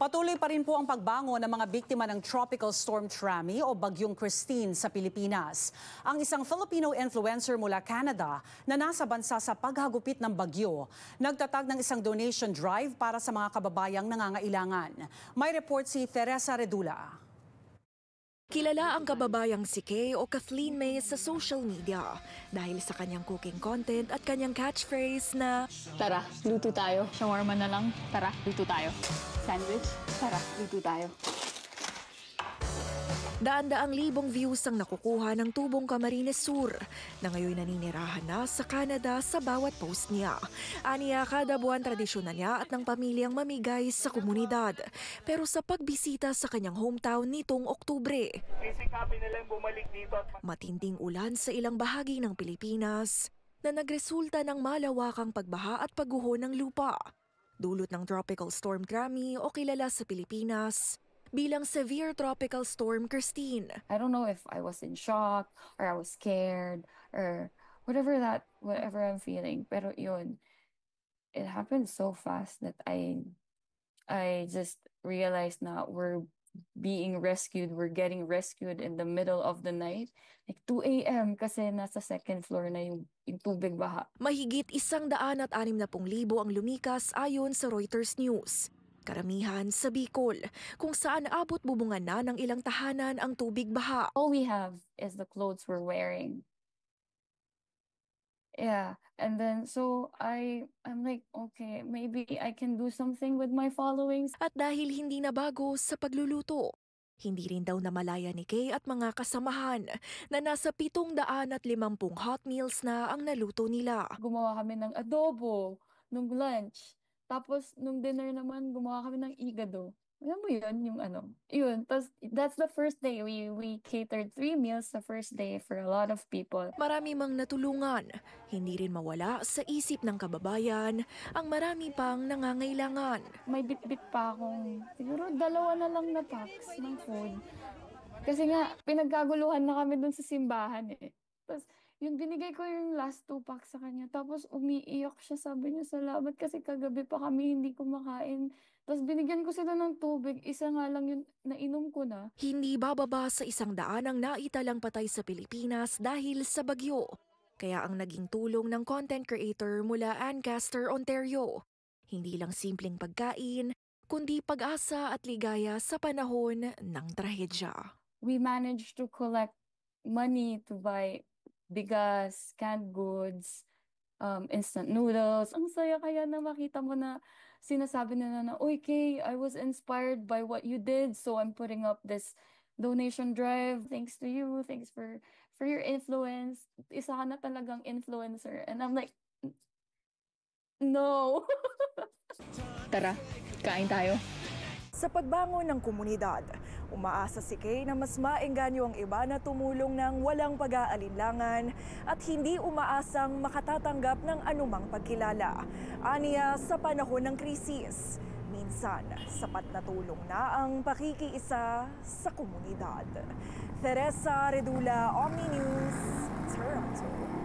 Patuloy pa rin po ang pagbangon ng mga biktima ng Tropical Storm Trami o Bagyong Christine sa Pilipinas. Ang isang Filipino influencer mula Canada na nasa bansa sa paghagupit ng bagyo, nagtatag ng isang donation drive para sa mga kababayang nangangailangan. May report si Teresa Redula. Kilala ang kababayang si Kay o Kathleen May sa social media dahil sa kanyang cooking content at kanyang catchphrase na "Tara, luto tayo. Shawarma na lang. Tara, luto tayo. Sandwich. Tara, luto tayo." daan-daang libong views ang nakukuha ng Tubong Camarines Sur na ngayon naninirahan na sa Canada sa bawat post niya. Aniya, kada buwan tradisyon na niya at ng pamilyang mamigay sa komunidad. Pero sa pagbisita sa kanyang hometown nitong Oktubre, matinding ulan sa ilang bahagi ng Pilipinas na nagresulta ng malawakang pagbaha at pagguho ng lupa. Dulot ng Tropical Storm Trami o kilala sa Pilipinas bilang Severe Tropical Storm Christine. I don't know if I was in shock or I was scared or whatever I'm feeling. Pero yun, it happened so fast that I just realized na we're being rescued. We're getting rescued in the middle of the night. Like 2 a.m. kasi nasa second floor na yung tubig baha. Mahigit 160,000 ang lumikas ayon sa Reuters News. Karamihan sa Bicol, kung saan abot bubungan na ng ilang tahanan ang tubig baha. All we have is the clothes we're wearing. Yeah, and then so I'm like, okay, maybe I can do something with my followings. At dahil hindi na bago sa pagluluto, hindi rin daw namalaya ni Kay at mga kasamahan na nasa 750 hot meals na ang naluto nila. Gumawa kami ng adobo nung lunch. Tapos nung dinner naman, gumawa kami ng igado. Alam mo yun, yung ano. Yun, that's the first day. We catered 3 meals the first day for a lot of people. Marami mang natulungan, hindi rin mawala sa isip ng kababayan ang marami pang nangangailangan. May bit-bit pa akong, siguro 2 na lang na packs ng food. Kasi nga, pinagkaguluhan na kami dun sa simbahan eh. Tapos, yung binigay ko yung last 2 packs sa kanya. Tapos umiiyak siya, sabi niya, salamat kasi kagabi pa kami hindi kumakain. Tapos binigyan ko sila ng tubig, isa nga lang yung nainom ko na. Hindi bababa sa 100 ang naitalang patay sa Pilipinas dahil sa bagyo. Kaya ang naging tulong ng content creator mula Ancaster, Ontario, hindi lang simpleng pagkain, kundi pag-asa at ligaya sa panahon ng trahedya. We managed to collect money to buy bigas, canned goods, instant noodles. Ang saya kaya na makita mo na sinasabi na, "Uy, Kay, I was inspired by what you did, so I'm putting up this donation drive. Thanks to you. Thanks for your influence. Isa ka na talagang influencer." And I'm like, no. Tara, kain tayo. Sa pagbangon ng komunidad, umaasa si Kay na mas maengganyo ang iba na tumulong ng walang pag-aalinlangan at hindi umaasang makatatanggap ng anumang pagkilala. Aniya, sa panahon ng krisis, minsan sapat na tulong na ang pakikiisa sa komunidad. Teresa Redula, Omni News, Toronto.